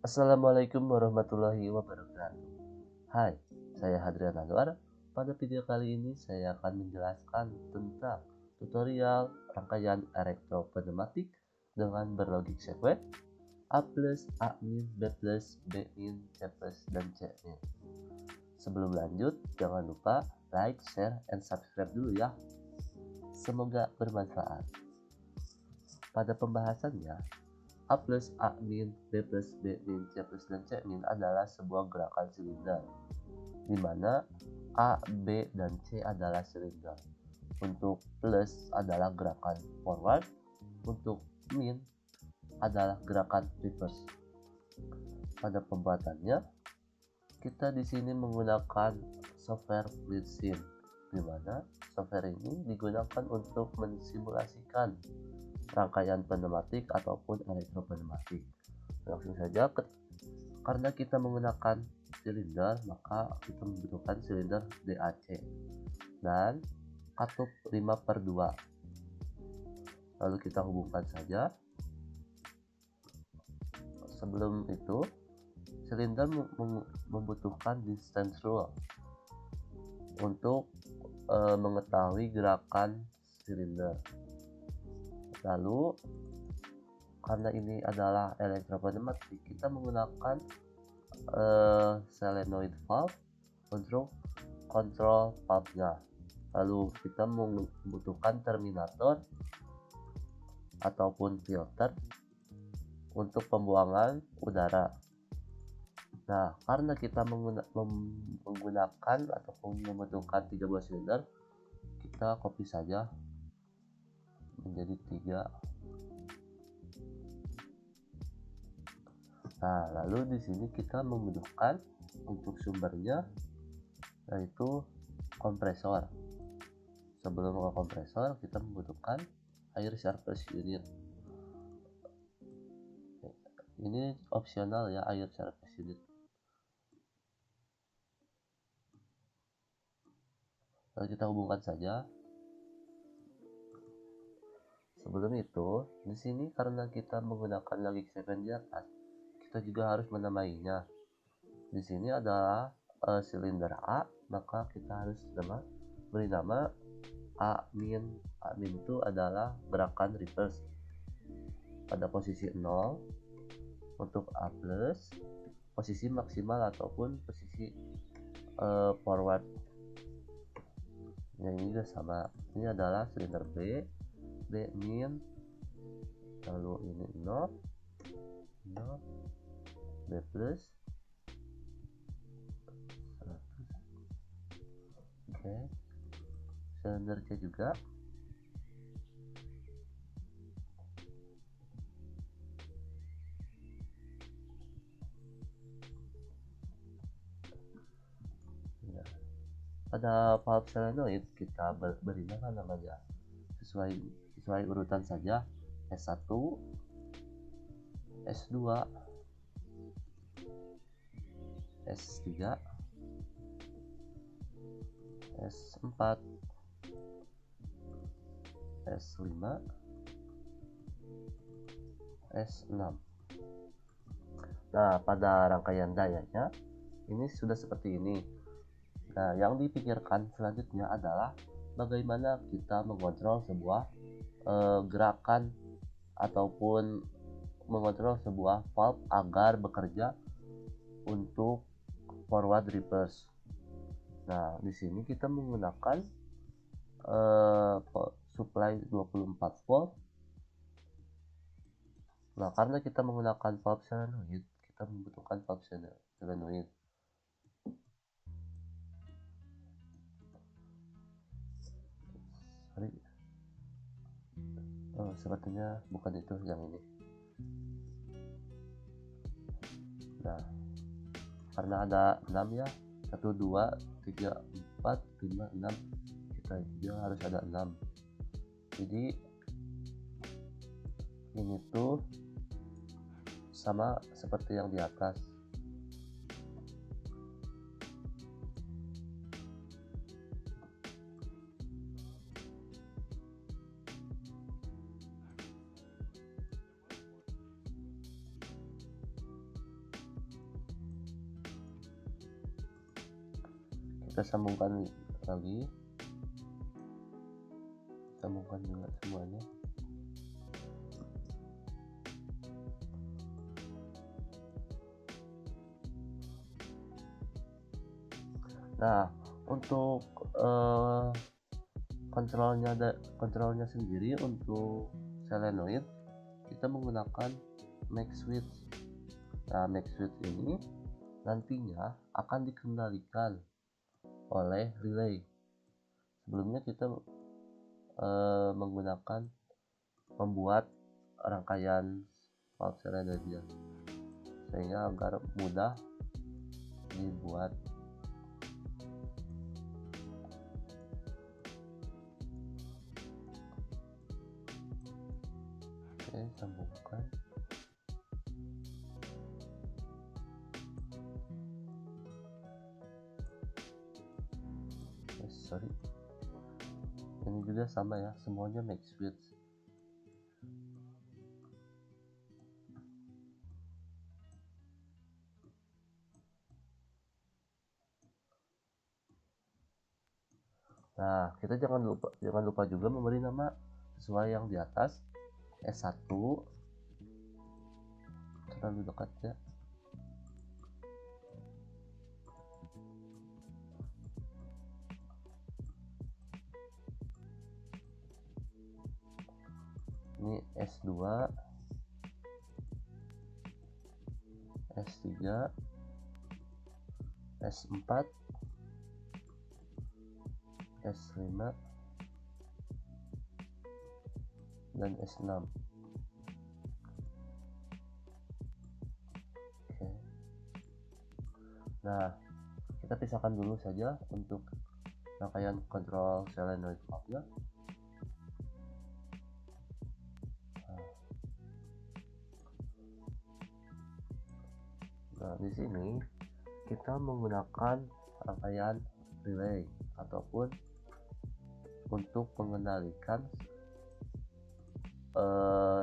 Assalamualaikum warahmatullahi wabarakatuh. Hai, saya Hadrian Anwar. Pada video kali ini saya akan menjelaskan tentang tutorial rangkaian elektropneumatik dengan berlogik sekuen A plus, A min, B plus, B min, C plus, dan C min. Sebelum lanjut, jangan lupa like, share, and subscribe dulu ya. Semoga bermanfaat. Pada pembahasannya, A plus, A min, B plus, B min, C plus, dan C min adalah sebuah gerakan silinder, di mana A, B, dan C adalah silinder. Untuk plus adalah gerakan forward, untuk min adalah gerakan reverse. Pada pembuatannya, kita di sini menggunakan software FluidSim, di mana software ini digunakan untuk mensimulasikan rangkaian pneumatik ataupun elektropneumatik. Langsung saja, karena kita menggunakan silinder, maka kita membutuhkan silinder DAC dan katup 5/2. Lalu kita hubungkan saja. Sebelum itu, silinder membutuhkan distance rule untuk mengetahui gerakan silinder. Lalu karena ini adalah elektropneumatik, kita menggunakan solenoid valve untuk kontrol valve-nya. Lalu kita membutuhkan terminator ataupun filter untuk pembuangan udara. Nah, karena kita menggunakan ataupun membutuhkan 3 buah silinder, kita copy saja menjadi 3. Nah, lalu di sini kita membutuhkan untuk sumbernya yaitu kompresor. Sebelum ke kompresor, kita membutuhkan air surface unit. Ini opsional ya, air surface unit. Lalu kita hubungkan saja. Sebelum itu, di sini karena kita menggunakan logik sekuen di atas, kita juga harus menamainya. Di sini adalah silinder A, maka kita harus beri nama A min. A min itu adalah gerakan reverse pada posisi 0. Untuk A plus, posisi maksimal ataupun posisi forward. Yang ini juga sama. Ini adalah silinder B, B min, lalu ini 0, 0, B plus, 100. Oke, silinder C juga. Ya. Pada valve solenoid kita beri nama namanya sesuai urutan saja, S1, S2, S3, S4, S5, S6. Nah, pada rangkaian dayanya ini sudah seperti ini. Nah, yang dipikirkan selanjutnya adalah bagaimana kita mengontrol sebuah gerakan ataupun mengontrol sebuah valve agar bekerja untuk forward reverse. Nah, di sini kita menggunakan supply 24 volt. Nah, karena kita menggunakan valve solenoid, kita membutuhkan valve solenoid. Sorry. Sepertinya bukan itu, yang ini. Nah, karena ada 6 ya, 1, 2, 3, 4, 5, 6, kita juga harus ada 6. Jadi ini tuh sama seperti yang di atas. Kita sambungkan lagi, sambungkan juga semuanya. Nah, untuk kontrolnya sendiri untuk solenoid kita menggunakan max switch. Nah, max switch ini nantinya akan dikendalikan oleh relay. Sebelumnya kita membuat rangkaian valve solenoidnya sehingga agar mudah dibuat. Oke, sambungkan. Sorry, ini juga sama ya, semuanya max switch. Nah, kita jangan lupa juga memberi nama sesuai yang di atas. S1 terlalu dekat ya. Ini S2, S3, S4, S5, dan S6. Oke. Nah, kita pisahkan dulu saja untuk rangkaian kontrol solenoid valve-nya. Nah, di sini kita menggunakan rangkaian relay ataupun untuk mengendalikan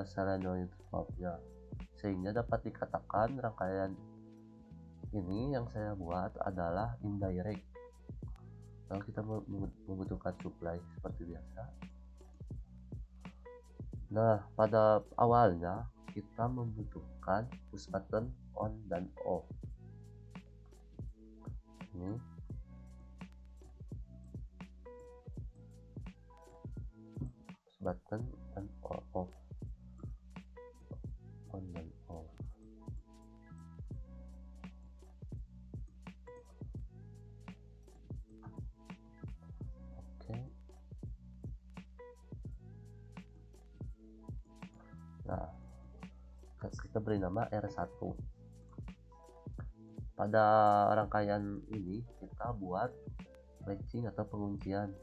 solenoid valve-nya, sehingga dapat dikatakan rangkaian ini yang saya buat adalah indirect. Kalau kita membutuhkan supply seperti biasa. Nah, pada awalnya kita membutuhkan push button on dan off. Ini push button dan off, on dan off. Oke. Nah, kita beri nama R1. Pada rangkaian ini kita buat latching atau penguncian.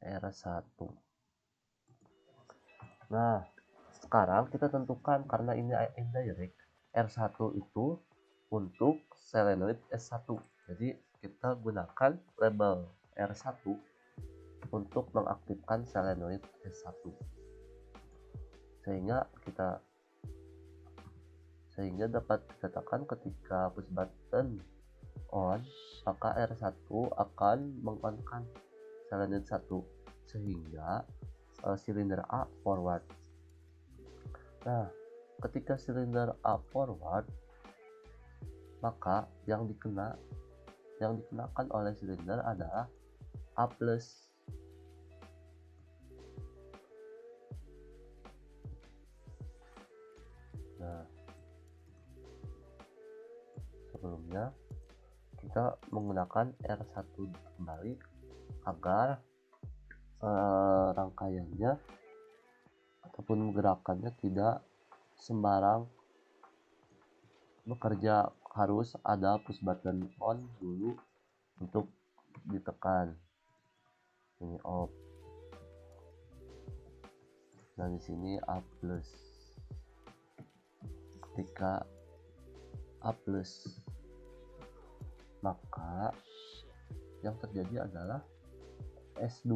R1. Nah, sekarang kita tentukan, karena ini indirect, R1 itu untuk solenoid S1. Jadi kita gunakan label R1 untuk mengaktifkan solenoid S1. Sehingga dapat dikatakan ketika push button on, maka R1 akan mengonkan solenoid 1 sehingga silinder A forward. Nah, ketika silinder A forward, maka yang dikenakan oleh silinder adalah A+. Nah, sebelumnya kita menggunakan R1 kembali agar rangkaiannya ataupun gerakannya tidak sembarang bekerja, harus ada push button on dulu untuk ditekan. Ini off. Nah, di sini A+. Ketika A+, maka yang terjadi adalah S2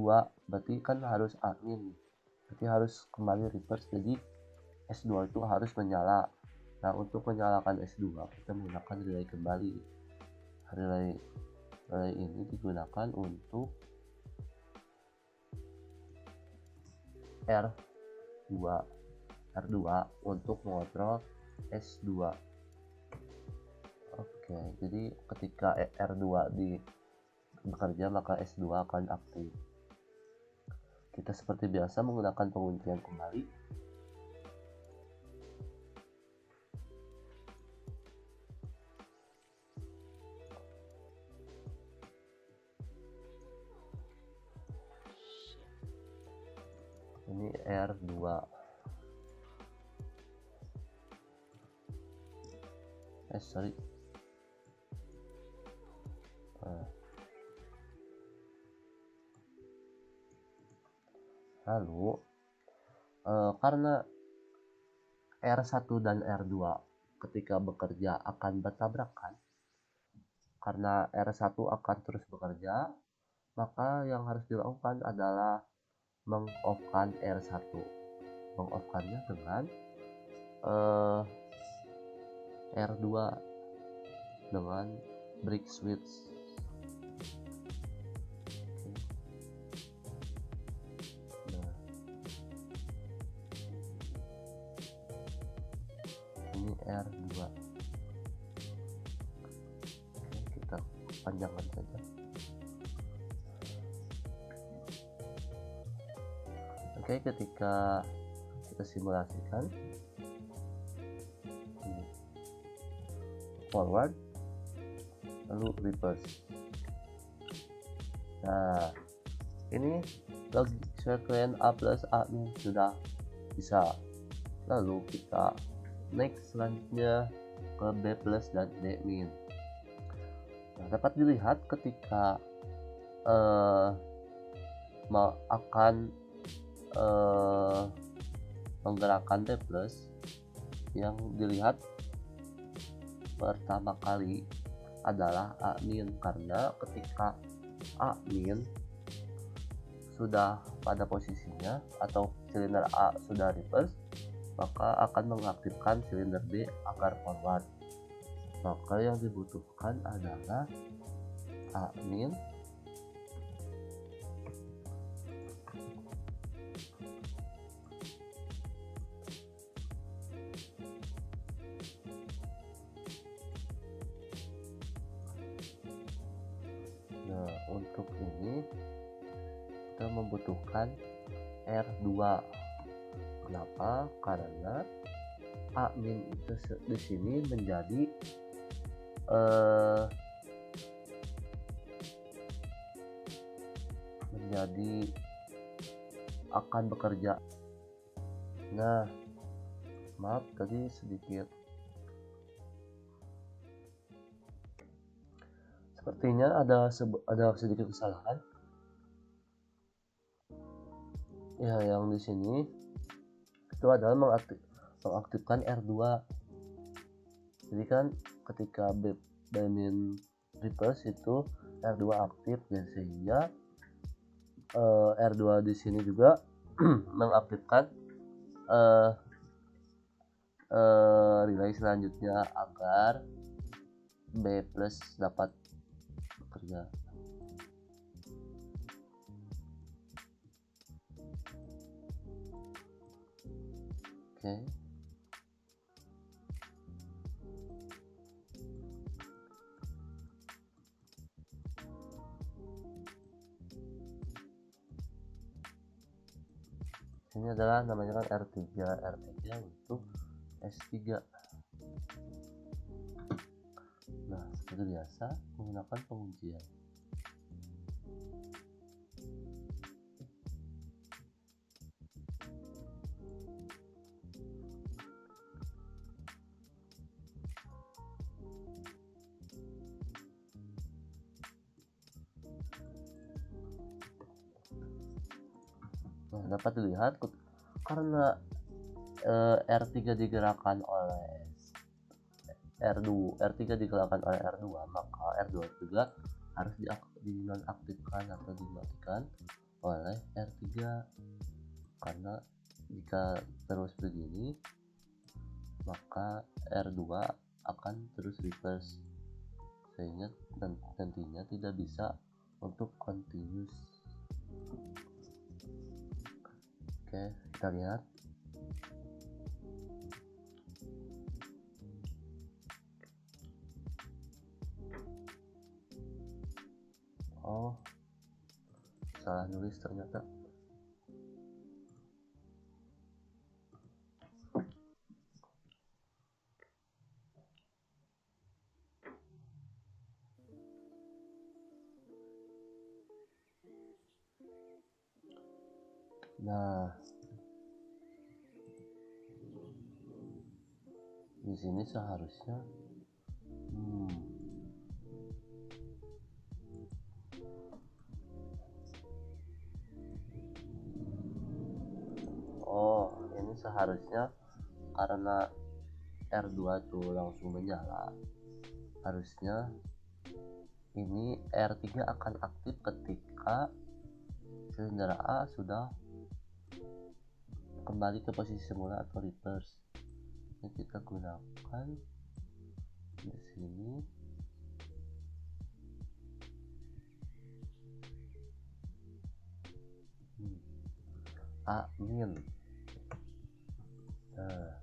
berarti kan harus admin, berarti harus kembali reverse, jadi S2 itu harus menyala. Nah, untuk menyalakan S2 kita menggunakan relay kembali. Relay ini digunakan untuk R2 untuk mengontrol S2. Oke, jadi ketika R2 bekerja maka S2 akan aktif. Kita seperti biasa menggunakan penguncian kembali. Ini R2. Sorry. Lalu karena R1 dan R2 ketika bekerja akan bertabrakan, karena R1 akan terus bekerja, maka yang harus dilakukan adalah meng-off-kan R1. Meng-off-kannya dengan R2 dengan break switch. Nah, ini R2. Kita panjangkan saja. Oke, ketika kita simulasikan forward lalu reverse. Nah, ini log sekuen A plus A nih sudah bisa. Lalu kita next selanjutnya ke B plus dan D min. Nah, dapat dilihat ketika akan menggerakkan D plus, yang dilihat pertama kali adalah A min, karena ketika A min sudah pada posisinya atau silinder A sudah reverse, maka akan mengaktifkan silinder B agar forward. Maka yang dibutuhkan adalah A min untuk ini kita membutuhkan R2. Kenapa? Karena A min itu di sini menjadi akan bekerja. Nah, maaf tadi sedikit sepertinya ada sedikit kesalahan. Ya, yang di sini itu adalah mengaktifkan R2. Jadi kan ketika B min reverse itu R2 aktif, dan sehingga R2 di sini juga mengaktifkan relay selanjutnya agar B plus dapat bekerja. Oke. Ini adalah namanya kan R3 untuk S3. Nah, seperti biasa menggunakan penguncian. Nah, dapat dilihat karena R3 digerakkan oleh R3 digerakkan oleh R2, maka R2 juga harus dinonaktifkan atau dimatikan oleh R3, karena jika terus begini maka R2 akan terus reverse sehingga nantinya tidak bisa untuk continuous. Oke, kita lihat. Oh, salah nulis ternyata. Nah, di sini seharusnya oh, ini seharusnya karena R2 tuh langsung menyala, harusnya ini R3 akan aktif ketika silinder A sudah kembali ke posisi semula atau reverse. Ini kita gunakan di sini. A min. Nah,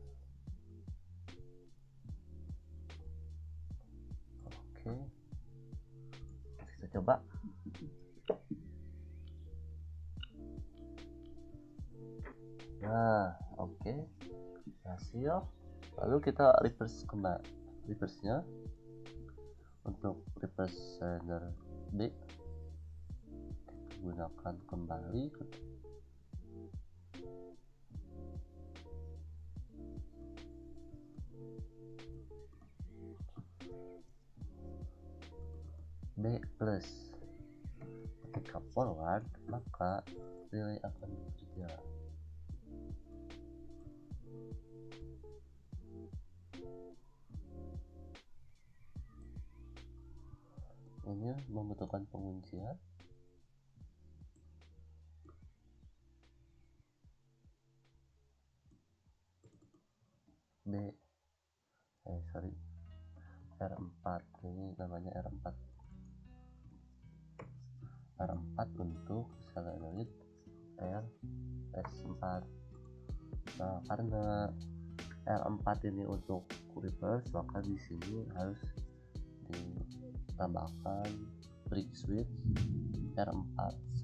oke, kita coba. Nah, oke, hasil. Lalu kita reverse kembali, reverse-nya untuk reverse cylinder B kita gunakan kembali B plus. Ketika forward maka relay akan bekerja. Ini membutuhkan penguncian. R4, ini namanya R4 untuk solenoid RS4. Nah, karena R4 ini untuk reverse, maka di sini harus ditambahkan brake switch R4C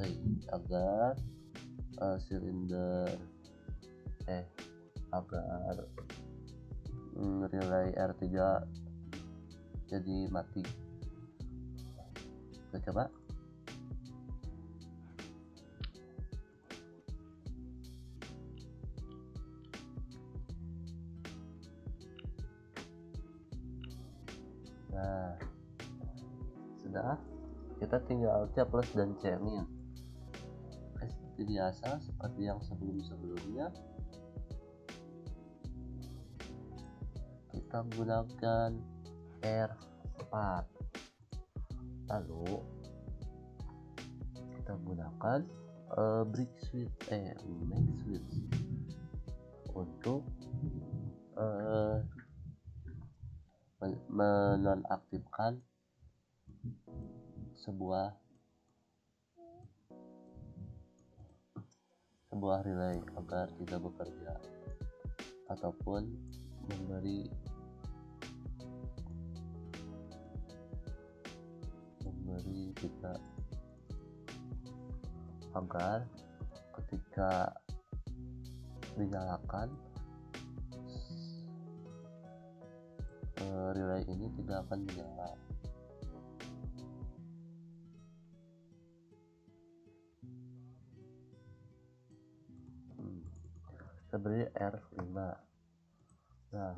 agar silinder agar relay R3 jadi mati. Kita coba. Nah, sudah, kita tinggal C plus dan C min. Seperti biasa, seperti yang sebelumnya, kita gunakan R4, lalu kita gunakan brake switch main switch untuk menonaktifkan sebuah relay agar tidak bekerja ataupun memberi kita agar ketika dinyalakan relay ini tidak akan menyala. Kita beri R5. Nah,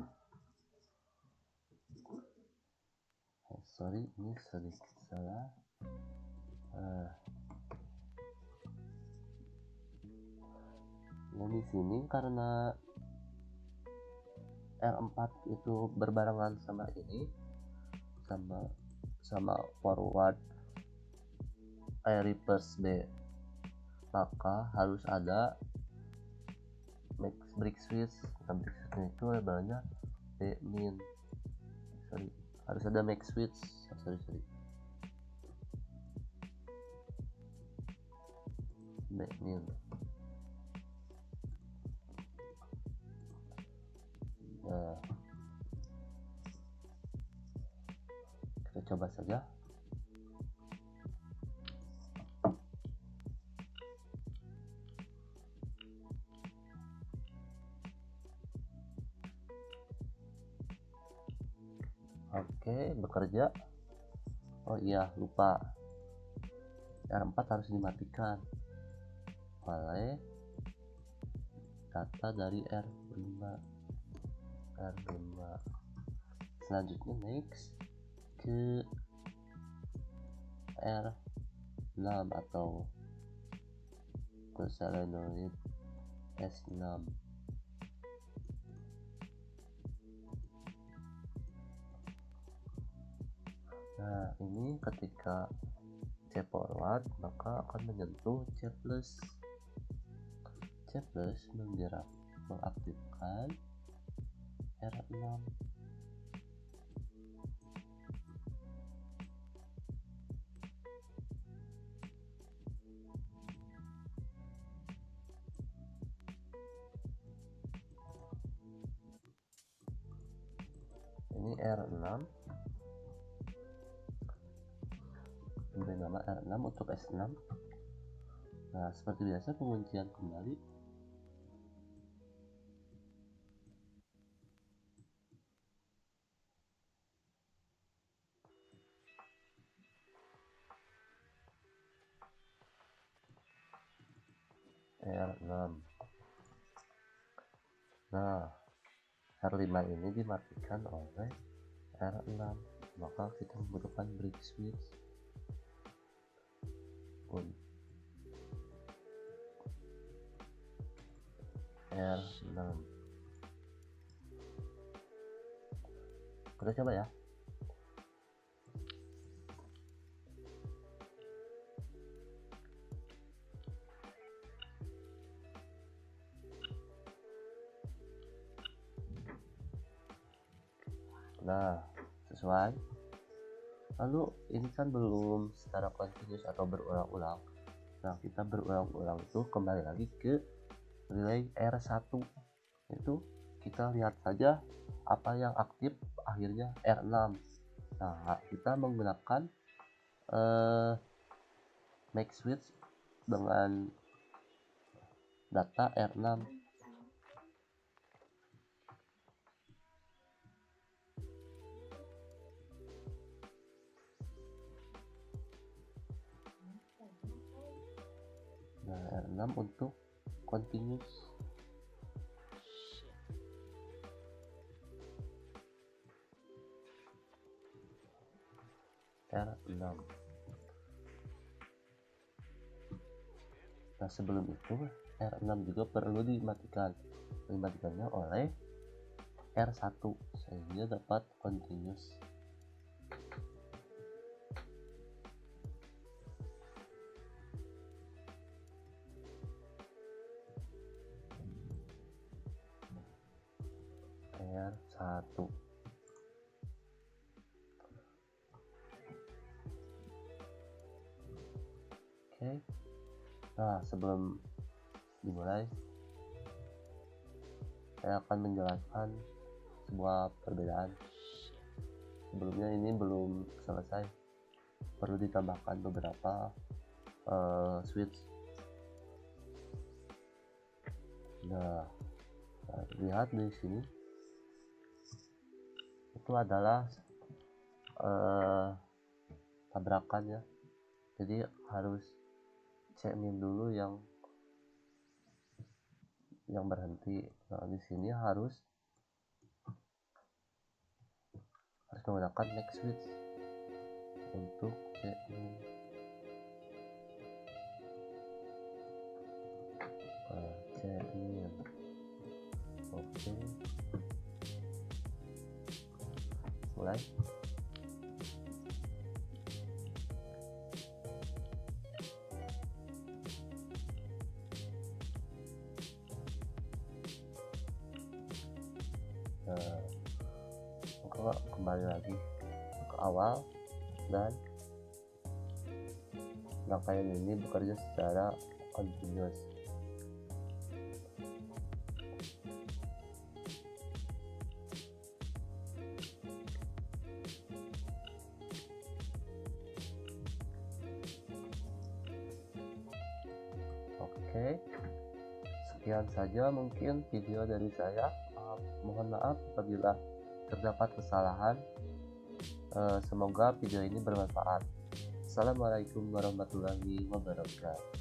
sorry, ini sedikit salah. Nah, di sini karena R4 itu berbarengan sama ini, sama forward reverse B, maka harus ada break switch. Nah, break switch itu labelnya B min, harus ada make switch, B min. Nah, kita coba saja. Oke, bekerja. Oh iya, lupa, R4 harus dimatikan oleh data dari R5. Selanjutnya next ke R6 atau ke solenoid S6. Nah, ini ketika C forward maka akan menyentuh C plus. C plus mengaktifkan R6. Ini R6, beri nama R6 untuk S6. Nah, seperti biasa penguncian kembali. R6. Nah, R5 ini dimatikan oleh R6, maka kita membutuhkan break switch R6. Kita coba ya. Nah, sesuai. Lalu ini kan belum secara continuous atau berulang-ulang. Nah, kita berulang-ulang itu kembali lagi ke relay R1. Itu kita lihat saja apa yang aktif, akhirnya R6. Nah, kita menggunakan make switch dengan data R6. Nah, R6 untuk continuous. R6. Nah, sebelum itu R6 juga perlu dimatikan. Dimatikannya oleh R1 sehingga dapat continuous. R1. Oke. Nah, sebelum dimulai saya akan menjelaskan sebuah perbedaan. Sebelumnya ini belum selesai, perlu ditambahkan beberapa switch. Nah, lihat di sini itu adalah tabrakan ya, jadi harus cek min dulu yang berhenti. Nah, di sini harus menggunakan make switch untuk cek min. Cek min. Oke, mulai. Nah, maka kembali lagi ke awal, dan rangkaian ini bekerja secara continuous. Oke, sekian saja mungkin video dari saya. Mohon maaf apabila terdapat kesalahan. Semoga video ini bermanfaat. Assalamualaikum warahmatullahi wabarakatuh.